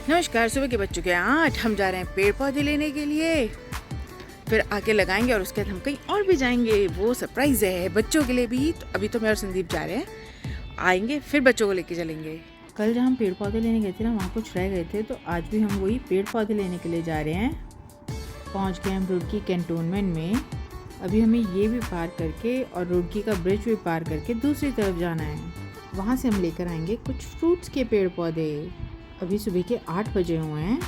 नमस्कार। सुबह के बज चुके हैं 8। हम जा रहे हैं पेड़ पौधे लेने के लिए, फिर आके लगाएंगे और उसके बाद हम कहीं और भी जाएंगे। वो सरप्राइज है बच्चों के लिए भी। तो अभी तो मैं और संदीप जा रहे हैं, आएंगे फिर बच्चों को लेके चलेंगे। कल जब हम पेड़ पौधे लेने गए थे ना, वहाँ कुछ रह गए थे, तो आज भी हम वही पेड़ पौधे लेने के लिए जा रहे हैं। पहुँच गए हम रुड़की कैंटोनमेंट में। अभी हमें ये भी पार करके और रुड़की का ब्रिज भी पार करके दूसरी तरफ जाना है। वहाँ से हम लेकर आएंगे कुछ फ्रूट्स के पेड़ पौधे। अभी सुबह के 8 बजे हुए हैं।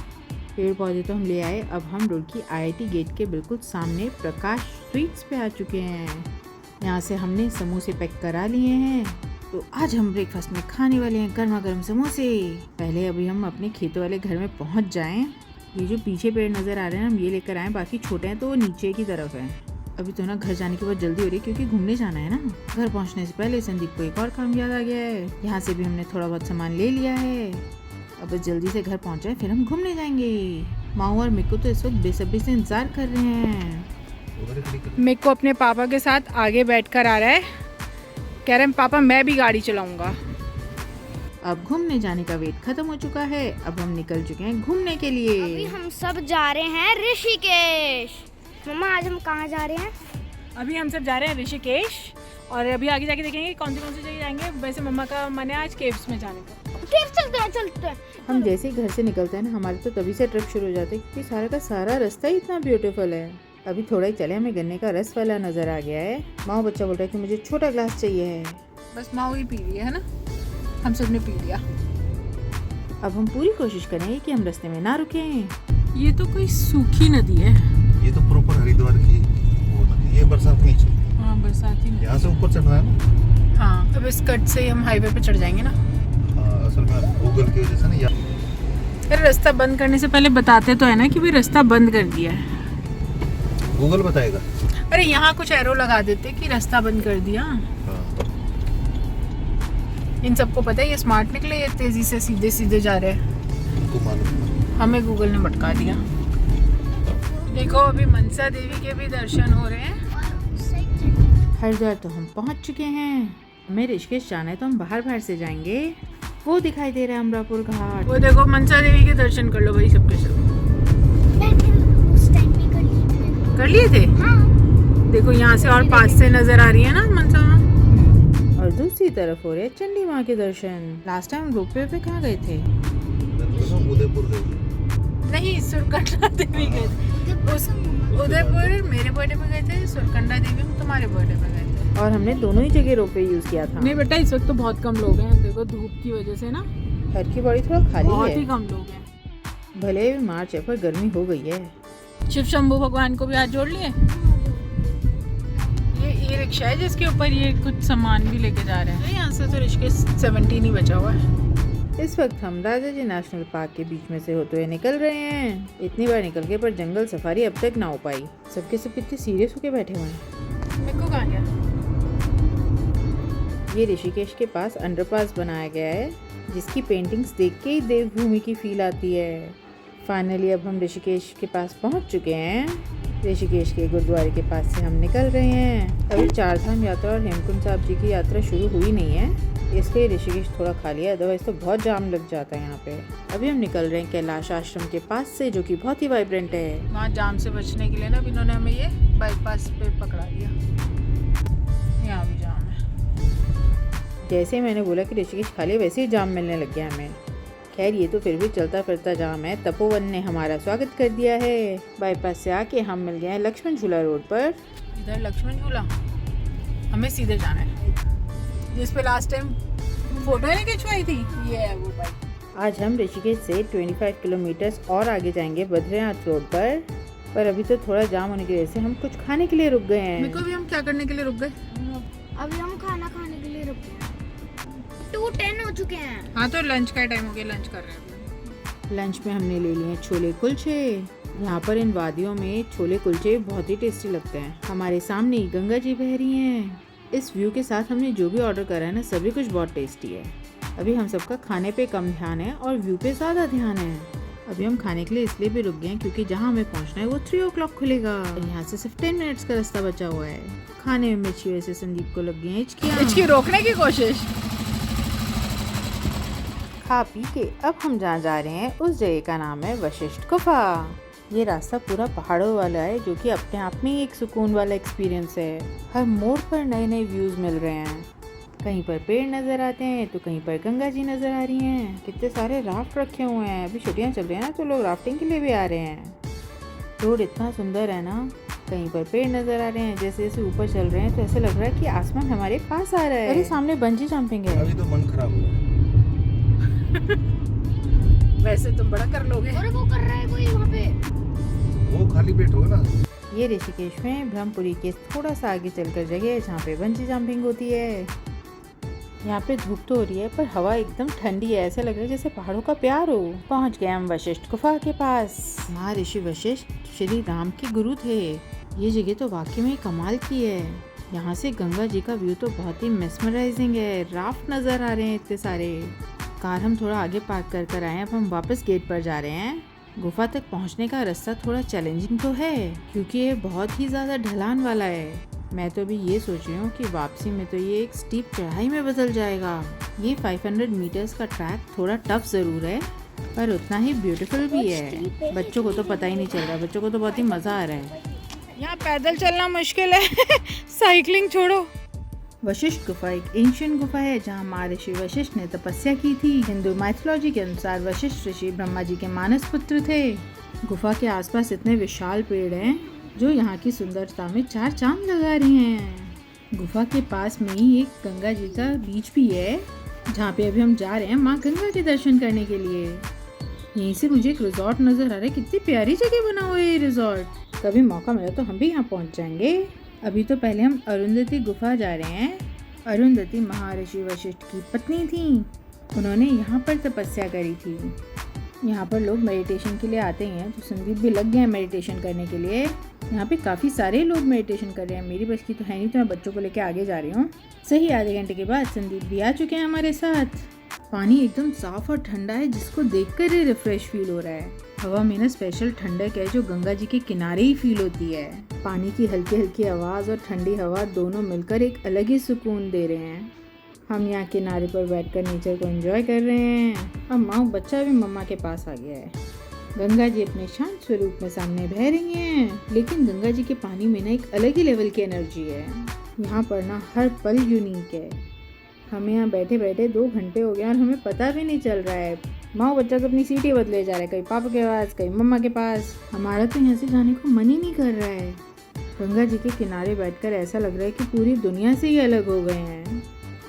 पेड़ पौधे तो हम ले आए। अब हम रुड़की IIT गेट के बिल्कुल सामने प्रकाश स्वीट्स पे आ चुके हैं। यहाँ से हमने समोसे पैक करा लिए हैं, तो आज हम ब्रेकफास्ट में खाने वाले हैं गर्मा गर्म समोसे। पहले अभी हम अपने खेतों वाले घर में पहुँच जाएं। ये जो पीछे पेड़ नज़र आ रहे हैं हम ये लेकर आए, बाकी छोटे हैं तो वो नीचे की तरफ हैं। अभी तो ना घर जाने की बहुत जल्दी हो रही है क्योंकि घूमने जाना है ना। घर पहुँचने से पहले संदीप को एक और काम याद आ गया है। यहाँ से भी हमने थोड़ा बहुत सामान ले लिया है। अब बस जल्दी से घर पहुँच जाए फिर हम घूमने जाएंगे। माऊ और मिक्कू तो इस वक्त बेसब्री से इंतजार कर रहे हैं। मिक्कू अपने पापा के साथ आगे बैठकर आ रहा है, कह रहे हैं पापा मैं भी गाड़ी चलाऊंगा। अब घूमने जाने का वेट खत्म हो चुका है। अब हम निकल चुके हैं घूमने के लिए। अभी हम सब जा रहे हैं ऋषिकेश। मम्मा आज हम कहाँ जा रहे हैं? अभी हम सब जा रहे हैं ऋषिकेश, और अभी आगे जाके देखेंगे कौन सी जगह जाएंगे। वैसे मम्मा का मन है आज केव्स में जाने का। केव चलते हैं। हम जैसे ही घर से निकलते हैं ना, हमारे तो तभी से ट्रिप शुरू हो जाता है क्योंकि सारा का सारा रास्ता ही इतना ब्यूटीफुल है। अभी थोड़ा ही चले हमें गन्ने का रस वाला नजर आ गया है। माँ बच्चा बोल रहा है कि मुझे छोटा ग्लास चाहिए है। बस माँ ही पी रही है ना, हम सब ने पी लिया। अब हम पूरी कोशिश करेंगे कि हम रास्ते में ना रुकें। ये तो कोई सूखी नदी है। ये तो प्रॉपर हरिद्वार की वो नदी। ये बरसात नहीं चलती। हाँ बरसाती नदी। यहाँ से ऊपर चढ़ना है ना। हाँ अब इस कट से हम हाईवे पे चढ़ जाएंगे ना। असल में गूगल की वजह से ना अरे रास्ता बंद करने से पहले बताते तो है ना कि भाई रास्ता बंद कर दिया है। गूगल बताएगा। अरे यहाँ कुछ एरो लगा देते कि रास्ता बंद कर दिया। इन सबको पता है ये स्मार्ट निकले, ये तेजी से सीधे सीधे जा रहे हैं। तो मालूम हमें गूगल ने भटका दिया। देखो अभी मनसा देवी के भी दर्शन हो रहे हैं। हरिद्वार तो हम पहुंच चुके हैं। हमें ऋषिकेश जाना है तो हम बाहर से जाएंगे। वो दिखाई दे रहा है अमरापुर घाट। वो देखो मनसा देवी के दर्शन कर लो भाई सबके सब। उस टाइम भी कर लिए थे। हाँ। देखो यहाँ से और पास से नजर आ रही है ना मनसा, और दूसरी तरफ हो रहे हैं चंडी माँ के दर्शन। लास्ट टाइम रोपवे पे कहाँ गए थे? उदयपुर गए। नहीं, सुरकंडा देवी गए थे। उदयपुर मेरे बर्थडे पे गए थे, सुरकंडा देवी में तुम्हारे बर्थडे पे गए थे। और हमने दोनों ही जगह रोपवे यूज किया था। नहीं बेटा इस वक्त तो बहुत कम लोग हैं। देखो धूप की वजह से ना घर की बॉडी थोड़ा खाली है, बहुत ही कम लोग हैं। भले भी मार्च है पर गर्मी हो गई है। शिव शंभू भगवान को भी हाथ जोड़ लिए। ये ई रिक्शा है जिसके ऊपर ये कुछ सामान भी लेके जा रहे हैं। यहाँ से तो ऋषिकेश 17 ही बचा हुआ है। इस वक्त हम राजा जी नेशनल पार्क के बीच में से होते हुए निकल रहे हैं। इतनी बार निकल गए पर जंगल सफारी अब तक ना हो पाई। सबके सब कितने सीरियस होके बैठे हुए हैं। मेरे को कहाँ गया? ये ऋषिकेश के पास अंडरपास बनाया गया है जिसकी पेंटिंग्स देख के ही देवभूमि की फील आती है। फाइनली अब हम ऋषिकेश के पास पहुंच चुके हैं। ऋषिकेश के गुरुद्वारे के पास से हम निकल रहे हैं। अभी 4 धाम यात्रा और हेमकुंड साहब जी की यात्रा शुरू हुई नहीं है, इसलिए ऋषिकेश थोड़ा खाली है, अदरवाइज तो बहुत जाम लग जाता है यहाँ पे। अभी हम निकल रहे हैं कैलाश आश्रम के पास से, जो कि बहुत ही वाइब्रेंट है। वहाँ जाम से बचने के लिए ना इन्होंने हमें ये बाईपास पे पकड़ा दिया। यहाँ भी जाम है। जैसे मैंने बोला कि ऋषिकेश खाली, वैसे ही जाम मिलने लग गया हमें। खैर ये तो फिर भी चलता फिरता जाम है। तपोवन ने हमारा स्वागत कर दिया है। बाईपास से आके हम मिल गए हैं लक्ष्मण झूला रोड पर। इधर लक्ष्मण झूला, हमें सीधे जाना है जिस पे लास्ट टाइम फोटो नहीं खिंचवाई थी, ये है वो बाइक। आज हम ऋषिकेश से 25 किलोमीटर और आगे जाएंगे बद्रीनाथ रोड पर अभी तो थोड़ा जाम होने की वजह से हम कुछ खाने के लिए रुक गए हैं। भी हम क्या करने के लिए रुक गए? अभी हम खाना खाने के लिए रुक गए। 2:10 हो चुके हैं। हाँ तो लंच का टाइम हो गया, लंच कर रहे हैं। लंच में हमने ले लिए छोले कुलचे। यहाँ पर इन वादियों में छोले कुलचे बहुत ही टेस्टी लगते हैं। हमारे सामने ही गंगा जी बह रही हैं। इस व्यू के साथ हमने जो भी ऑर्डर करा है ना, सभी कुछ बहुत टेस्टी है। अभी हम सबका खाने पे कम ध्यान है और व्यू पे ज़्यादा ध्यान है। अभी हम खाने के लिए इसलिए भी रुक गए हैं क्योंकि जहाँ हमें पहुँचना है वो 3 o'clock खुलेगा। यहाँ से सिर्फ 10 मिनट्स का रास्ता बचा हुआ है। खाने में मिर्ची वजह से संदीप को लग गई है हिचकी रोकने की कोशिश। खा पी के अब हम जहाँ जा रहे हैं उस जगह का नाम है वशिष्ठ गुफा। ये रास्ता पूरा पहाड़ों वाला है जो कि अपने आप में एक सुकून वाला एक्सपीरियंस है। हर मोड़ पर नए नए व्यूज मिल रहे हैं। कहीं पर पेड़ नजर आते हैं तो कहीं पर गंगा जी नजर आ रही हैं। कितने सारे राफ्ट रखे हुए हैं। अभी छुट्टियां चल रही हैं ना तो लोग राफ्टिंग के लिए भी आ रहे हैं। रोड इतना सुंदर है ना। कहीं पर पेड़ नजर आ रहे हैं। जैसे जैसे ऊपर चल रहे हैं तो ऐसा लग रहा है कि आसमान हमारे पास आ रहा है। अरे सामने बंजी जंपिंग है। अभी तो मन खराब हो रहा है। वैसे तुम बड़ा कर लोगे। और वो कर रहा है कोई वहाँ पे। वो खाली पेट होगा ना। ये ऋषिकेश में ब्रह्मपुरी के थोड़ा सा आगे चलकर जगह है जहाँ पे बंजी जंपिंग होती है। यहाँ पे धूप तो हो रही है पर हवा एकदम ठंडी है। ऐसा लग रहा है जैसे पहाड़ों का प्यार हो। पहुँच गए हम वशिष्ठ गुफा के पास। महर्षि वशिष्ठ श्री राम के गुरु थे। ये जगह तो वाकई में कमाल की है। यहाँ से गंगा जी का व्यू तो बहुत ही मेस्मराइजिंग है। राफ्ट नजर आ रहे हैं इतने सारे। कार हम थोड़ा आगे पार्क कर आए हैं। अब हम वापस गेट पर जा रहे हैं। गुफा तक पहुँचने का रास्ता थोड़ा चैलेंजिंग तो है क्योंकि ये बहुत ही ज्यादा ढलान वाला है। मैं तो अभी ये सोच रही हूँ कि वापसी में तो ये एक स्टीप चढ़ाई में बदल जाएगा। ये 500 मीटर्स का ट्रैक थोड़ा टफ जरूर है पर उतना ही ब्यूटीफुल भी है। बच्चों को तो पता ही नहीं चल रहा। बच्चों को तो बहुत ही मजा आ रहा है। यहाँ पैदल चलना मुश्किल है। साइकिलिंग छोड़ो। वशिष्ठ गुफा एक एंशिएंट गुफा है जहाँ महर्षि वशिष्ठ ने तपस्या की थी। हिंदू माइथोलॉजी के अनुसार वशिष्ठ ऋषि ब्रह्मा जी के मानस पुत्र थे। गुफा के आसपास इतने विशाल पेड़ हैं जो यहाँ की सुंदरता में चार चांद लगा रहे हैं। गुफा के पास में ही एक गंगा जी का बीच भी है जहाँ पे अभी हम जा रहे हैं माँ गंगा के दर्शन करने के लिए। यहीं से मुझे एक रिजॉर्ट नजर आ रहा है। कितनी प्यारी जगह बना हुआ है ये रिजॉर्ट। कभी मौका मिला तो हम भी यहाँ पहुँच जाएंगे। अभी तो पहले हम अरुंधति गुफा जा रहे हैं। अरुंधति महर्षि वशिष्ठ की पत्नी थी। उन्होंने यहाँ पर तपस्या करी थी। यहाँ पर लोग मेडिटेशन के लिए आते हैं तो संदीप भी लग गए हैं मेडिटेशन करने के लिए। यहाँ पे काफ़ी सारे लोग मेडिटेशन कर रहे हैं। मेरी बस की तो है नहीं तो मैं बच्चों को लेके आगे जा रही हूँ। सही आधे घंटे के बाद संदीप भी आ चुके हैं हमारे साथ। पानी एकदम साफ और ठंडा है जिसको देखकर ही रिफ्रेश फील हो रहा है। हवा में ना स्पेशल ठंडक है जो गंगा जी के किनारे ही फील होती है। पानी की हल्की हल्की आवाज़ और ठंडी हवा दोनों मिलकर एक अलग ही सुकून दे रहे हैं। हम यहाँ किनारे पर बैठकर नेचर को एंजॉय कर रहे हैं। अब माँ बच्चा भी मम्मा के पास आ गया है। गंगा जी अपने शांत स्वरूप में सामने बह रही हैं, लेकिन गंगा जी के पानी में ना एक अलग ही लेवल की एनर्जी है। यहाँ पर ना हर पल यूनिक है। हमें यहाँ बैठे बैठे 2 घंटे हो गए और हमें पता भी नहीं चल रहा है। माँ बच्चा तो अपनी सीटें बदले जा रहा है, कहीं पापा के पास कहीं मम्मा के पास। हमारा तो यहाँ से जाने को मन ही नहीं कर रहा है। गंगा जी के किनारे बैठकर ऐसा लग रहा है कि पूरी दुनिया से ही अलग हो गए हैं।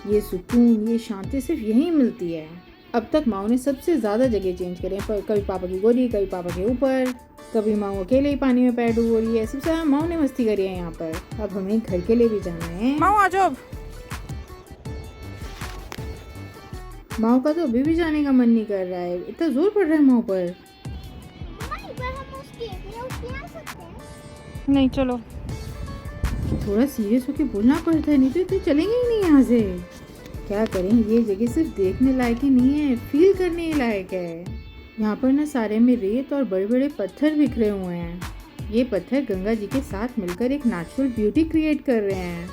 ये सुकून, ये शांति सिर्फ यहीं मिलती है। अब तक माँ ने सबसे ज़्यादा जगह चेंज करे, कभी पापा की गोदी, कभी पापा के ऊपर, कभी माँ अकेले ही पानी में पैर डूब हो रही है। सबसे ज़्यादा माँ ने मस्ती करी है यहाँ पर। अब हमें घर के लिए भी जाना है। माँ आ जाओ। माँ का तो अभी भी जाने का मन नहीं कर रहा है। इतना जोर पड़ रहा है माँ पर। नहीं चलो, थोड़ा सीरियस होके बोलना पड़ता है, नहीं तो इतने चलेंगे ही नहीं यहाँ से। क्या करें, ये जगह सिर्फ देखने लायक ही नहीं है, फील करने ही लायक है। यहाँ पर ना सारे में रेत और बड़े बड़े पत्थर बिखरे हुए हैं। ये पत्थर गंगा जी के साथ मिलकर एक नेचुरल ब्यूटी क्रिएट कर रहे हैं।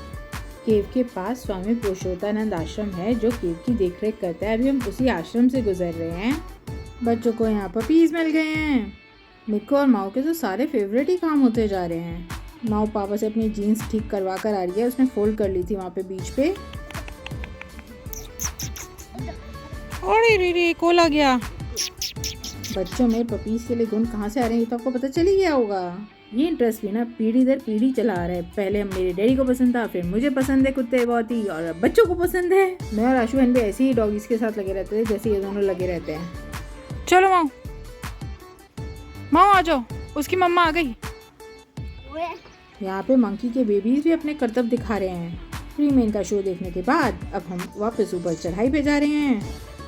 केव के पास स्वामी पुरुषोत्तानंद आश्रम है जो केव की देखरेख करता है। अभी हम उसी आश्रम से गुजर रहे हैं। बच्चों को यहाँ पपीज मिल गए हैं। मिक्को और माओ के तो सारे फेवरेट ही काम होते जा रहे हैं। माओ पापा से अपनी जीन्स ठीक करवा कर आ रही है। उसने फोल्ड कर ली थी वहाँ पे बीच पे। अरे रे कॉल आ गया। बच्चों में पपीज के लिए गुण कहाँ से आ रहे हैं ये तो आपको पता चल ही गया होगा। ये इंटरेस्ट भी ना पीढ़ी दर पीढ़ी चला आ रहा है। पहले हम मेरे डैडी को पसंद था, फिर मुझे पसंद है कुत्ते बहुत ही, और अब बच्चों को पसंद है। मैं और आशु बहन भी ऐसे ही डॉगीज के साथ लगे रहते थे जैसे ये दोनों लगे रहते हैं। चलो माओ, माओ आ जाओ, उसकी मम्मा आ गई। यहाँ पे मंकी के बेबीज भी अपने करतब दिखा रहे हैं। फ्री में इनका शो देखने के बाद अब हम वापस ऊपर चढ़ाई पे जा रहे हैं।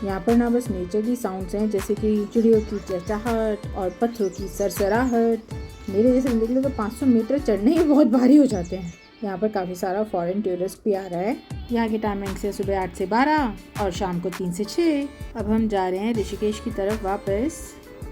यहाँ पर ना बस नेचर की साउंड्स हैं जैसे कि चिड़ियों की चहचहाहट और पत्थरों की सरसराहट। मेरे जैसे बंदे के लिए तो 500 मीटर चढ़ने ही बहुत भारी हो जाते हैं। यहाँ पर काफ़ी सारा फॉरेन टूरिस्ट भी आ रहा है। यहाँ की टाइमिंग से सुबह 8 से 12 और शाम को 3 से 6। अब हम जा रहे हैं ऋषिकेश की तरफ वापस।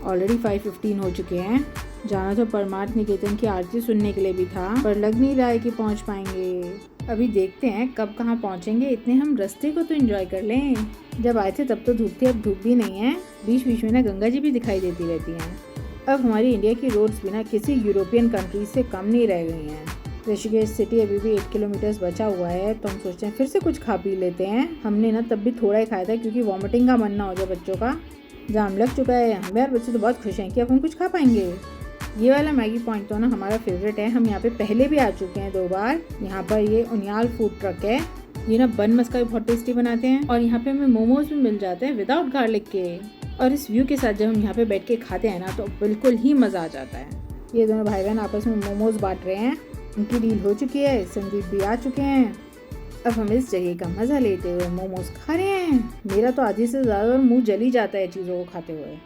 ऑलरेडी 5:15 हो चुके हैं। जाना तो परमार्थ निकेतन की आरती सुनने के लिए भी था पर लग नहीं रहा है कि पहुँच पाएंगे। अभी देखते हैं कब कहाँ पहुँचेंगे, इतने हम रास्ते को तो एंजॉय कर लें। जब आए थे तब तो धूप थी, अब धूप भी नहीं है। बीच बीच में ना गंगा जी भी दिखाई देती रहती हैं। अब हमारी इंडिया की रोड्स भी ना किसी यूरोपियन कंट्रीज से कम नहीं रह गई हैं। ऋषिकेश सिटी अभी भी 8 किलोमीटर बचा हुआ है, तो हम सोचते हैं फिर से कुछ खा पी लेते हैं। हमने ना तब भी थोड़ा ही खाया था क्योंकि वॉमिटिंग का मन ना हो जाए बच्चों का। जाम लग चुका है हमें, यार बच्चे तो बहुत खुश हैं कि अब हम कुछ खा पाएंगे। ये वाला मैगी पॉइंट तो ना हमारा फेवरेट है, हम यहाँ पे पहले भी आ चुके हैं 2 बार। यहाँ पर ये उनियाल फूड ट्रक है, ये ना बन मस्का भी बहुत टेस्टी बनाते हैं और यहाँ पे हमें मोमोज भी मिल जाते हैं विदाउट गार्लिक के। और इस व्यू के साथ जब हम यहाँ पे बैठ के खाते हैं ना तो बिल्कुल ही मज़ा आ जाता है। ये दोनों भाई बहन आपस में मोमोज बांट रहे हैं, उनकी डील हो चुकी है, संदीप भी आ चुके हैं। अब हम इस जगह का मज़ा लेते हुए मोमोज खा रहे हैं। मेरा तो आधी से ज़्यादा मुंह जल ही जाता है चीज़ों को खाते हुए।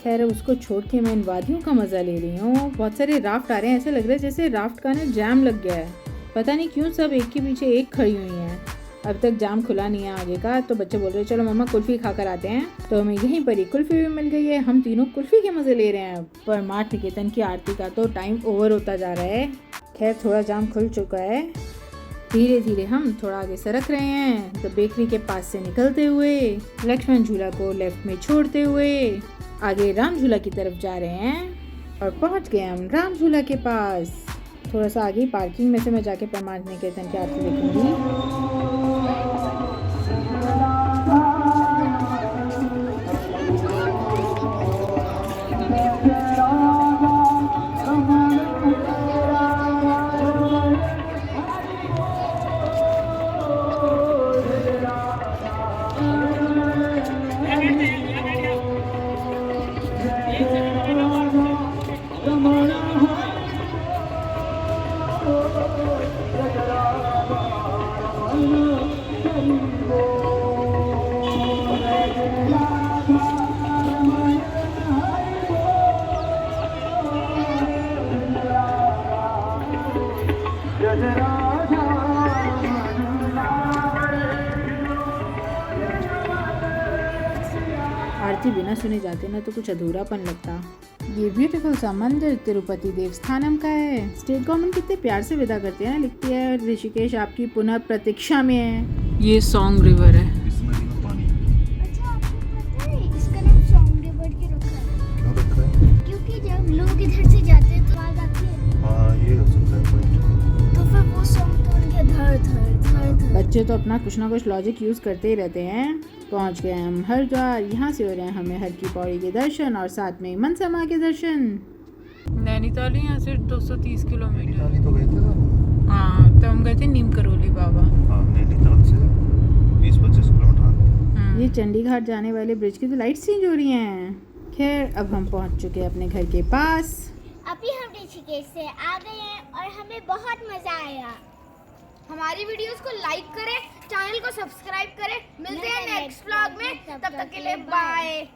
खैर उसको छोड़ के मैं इन वादियों का मज़ा ले रही हूँ। बहुत सारे राफ्ट आ रहे हैं, ऐसा लग रहा है जैसे राफ्ट का ना जाम लग गया है। पता नहीं क्यों सब एक के पीछे एक खड़ी हुई हैं। अब तक जाम खुला नहीं है आगे का, तो बच्चे बोल रहे हैं चलो मम्मा कुल्फ़ी खा कर आते हैं। तो हमें यहीं पर ही कुल्फ़ी भी मिल गई है, हम तीनों कुल्फ़ी के मज़े ले रहे हैं। पर मार्ट निकेतन की आरती का तो टाइम ओवर होता जा रहा है। खैर थोड़ा जाम खुल चुका है, धीरे धीरे हम थोड़ा आगे सरक रहे हैं। तो बेकरी के पास से निकलते हुए लक्ष्मण झूला को लेफ्ट में छोड़ते हुए आगे राम झूला की तरफ जा रहे हैं और पहुंच गए हम राम झूला के पास। थोड़ा सा आगे पार्किंग में से मैं जाके परमार्थ निकेतन की आरती देखूंगी। आरती बिना सुने जाते ना तो कुछ अधूरापन लगता। ये ब्यूटीफुल सा मंदिर तिरुपति देवस्थानम का है। स्टेट गवर्नमेंट कितने प्यार से विदा करती है ना, लिखती है ऋषिकेश आपकी पुनः प्रतीक्षा में है। ये सॉन्ग रिवर है। इस नदी में पानी अच्छा आपको पता है इसका नाम सॉन्ग रिवर क्यों रखा है? क्यों रखा है? क्योंकि जब लोग इधर से जाते हैं तो आवाज आती है। हाँ ये हो सकता है point। तो फिर वो सॉन्ग तो उनके धड़ धड़ धड़ धड़। बच्चे तो अपना कुछ ना कुछ लॉजिक यूज करते ही रहते हैं। पहुंच गए हम हरिद्वार, यहाँ से हो रहे हैं हमें हर की पौड़ी के दर्शन और साथ में मनसा माँ के दर्शन। नैनीताल यहाँ से 230 किलोमीटर। नैनीताल ही तो गए थे ना। हाँ तो हम गए थे नीम करोली बाबा। हाँ नैनीताल से 20-25 किलोमीटर। ये चंडीघाट जाने वाले ब्रिज की तो लाइट्स चेंज हो रही हैं। खैर अब हम पहुंच चुके हैं अपने घर के पास। अभी हम ऋषिकेश से आ गए हैं और हमें बहुत मजा आया। हमारी वीडियोस को लाइक करें, चैनल को सब्सक्राइब करें। मिलते हैं नेक्स्ट व्लॉग में, तब तक के लिए बाय।